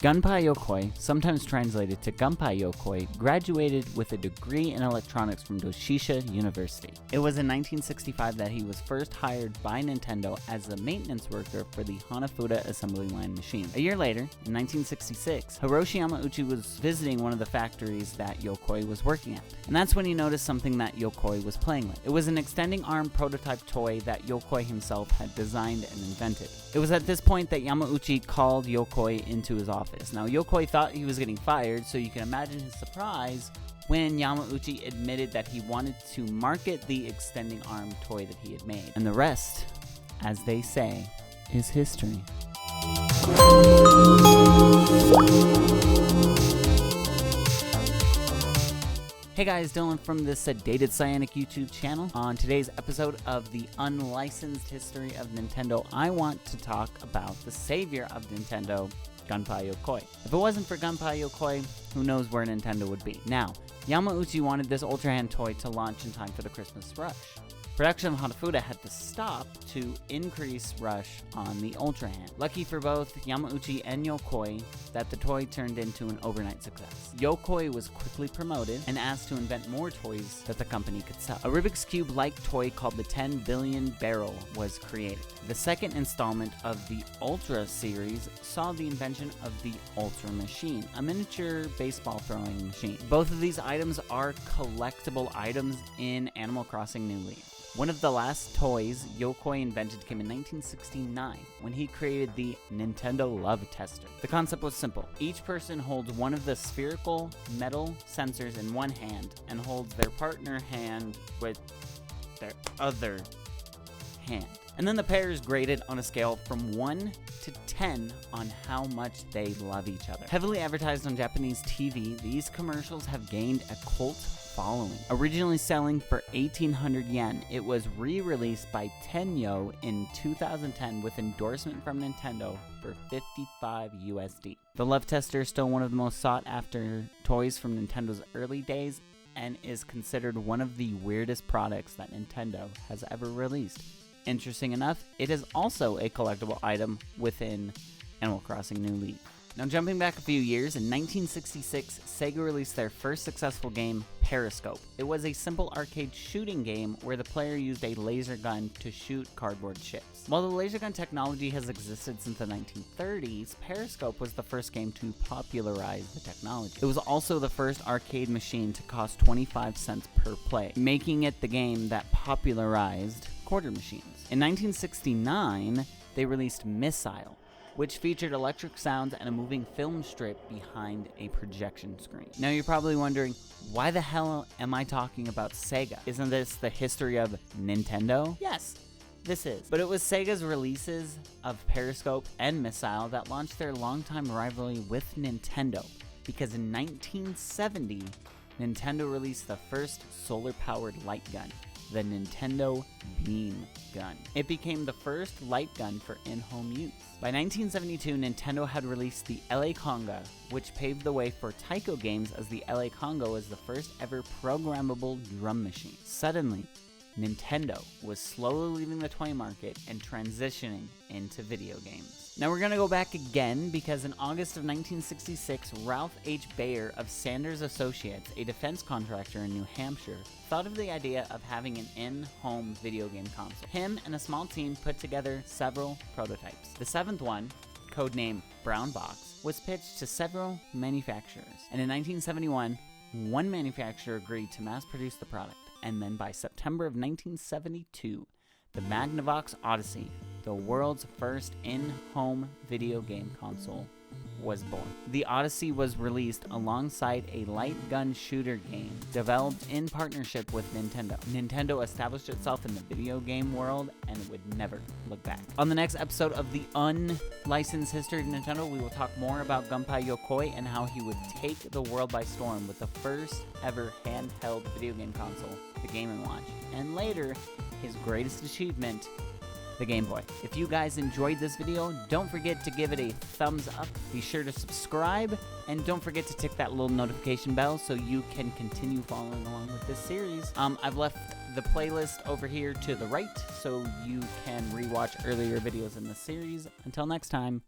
Gunpei Yokoi, sometimes translated to Gunpei Yokoi, graduated with a degree in electronics from Doshisha University. It was in 1965 that he was first hired by Nintendo as a maintenance worker for the Hanafuda assembly line machine. A year later, in 1966, Hiroshi Yamauchi was visiting one of the factories that Yokoi was working at, and that's when he noticed something that Yokoi was playing with. It was an extending arm prototype toy that Yokoi himself had designed and invented. It was at this point that Yamauchi called Yokoi into his office. Now, Yokoi thought he was getting fired, so you can imagine his surprise when Yamauchi admitted that he wanted to market the extending arm toy that he had made. And the rest, as they say, is history. Hey guys, Dylan from the Sedated Cyanic YouTube channel. On today's episode of the Unlicensed History of Nintendo, I want to talk about the savior of Nintendo, Gunpei Yokoi. If it wasn't for Gunpei Yokoi, who knows where Nintendo would be. Now, Yamauchi wanted this Ultra Hand toy to launch in time for the Christmas rush. Production of Hanafuda had to stop to increase rush on the Ultra Hand. Lucky for both Yamauchi and Yokoi that the toy turned into an overnight success. Yokoi was quickly promoted and asked to invent more toys that the company could sell. A Rubik's Cube-like toy called the 10 Billion Barrel was created. The second installment of the Ultra series saw the invention of the Ultra Machine, a miniature baseball throwing machine. Both of these items are collectible items in Animal Crossing New Leaf. One of the last toys Yokoi invented came in 1969 when he created the Nintendo Love Tester. The concept was simple. Each person holds one of the spherical metal sensors in one hand and holds their partner hand with their other hand. And then the pair is graded on a scale from 1 to 10 on how much they love each other. Heavily advertised on Japanese TV, these commercials have gained a cult following. Originally selling for 1,800 yen, it was re-released by Tenyo in 2010 with endorsement from Nintendo for 55 USD. The Love Tester is still one of the most sought after toys from Nintendo's early days and is considered one of the weirdest products that Nintendo has ever released. Interesting enough, it is also a collectible item within Animal Crossing New Leaf. Now jumping back a few years, in 1966, Sega released their first successful game, Periscope. It was a simple arcade shooting game where the player used a laser gun to shoot cardboard ships. While the laser gun technology has existed since the 1930s, Periscope was the first game to popularize the technology. It was also the first arcade machine to cost 25 cents per play, making it the game that popularized quarter machines. In 1969, they released Missile, which featured electric sounds and a moving film strip behind a projection screen. Now you're probably wondering, why the hell am I talking about Sega? Isn't this the history of Nintendo? Yes, this is. But it was Sega's releases of Periscope and Missile that launched their longtime rivalry with Nintendo, because in 1970, Nintendo released the first solar-powered light gun, the Nintendo Beam Gun. It became the first light gun for in-home use. By 1972, Nintendo had released the LA Conga, which paved the way for Taiko games, as the LA Conga was the first ever programmable drum machine. Suddenly, Nintendo was slowly leaving the toy market and transitioning into video games. Now we're going to go back again because in August of 1966, Ralph H. Bayer of Sanders Associates, a defense contractor in New Hampshire, thought of the idea of having an in-home video game console. Him and a small team put together several prototypes. The seventh one, codenamed Brown Box, was pitched to several manufacturers. And in 1971, one manufacturer agreed to mass produce the product. And then by September of 1972, the Magnavox Odyssey, the world's first in-home video game console, was born. The Odyssey was released alongside a light gun shooter game developed in partnership with Nintendo. Nintendo established itself in the video game world and would never look back. On the next episode of the Unlicensed History of Nintendo, we will talk more about Gunpei Yokoi and how he would take the world by storm with the first ever handheld video game console, the Game & Watch, and later, his greatest achievement, the Game Boy. If you guys enjoyed this video, don't forget to give it a thumbs up. Be sure to subscribe, and don't forget to tick that little notification bell so you can continue following along with this series. I've left the playlist over here to the right so you can rewatch earlier videos in the series. Until next time.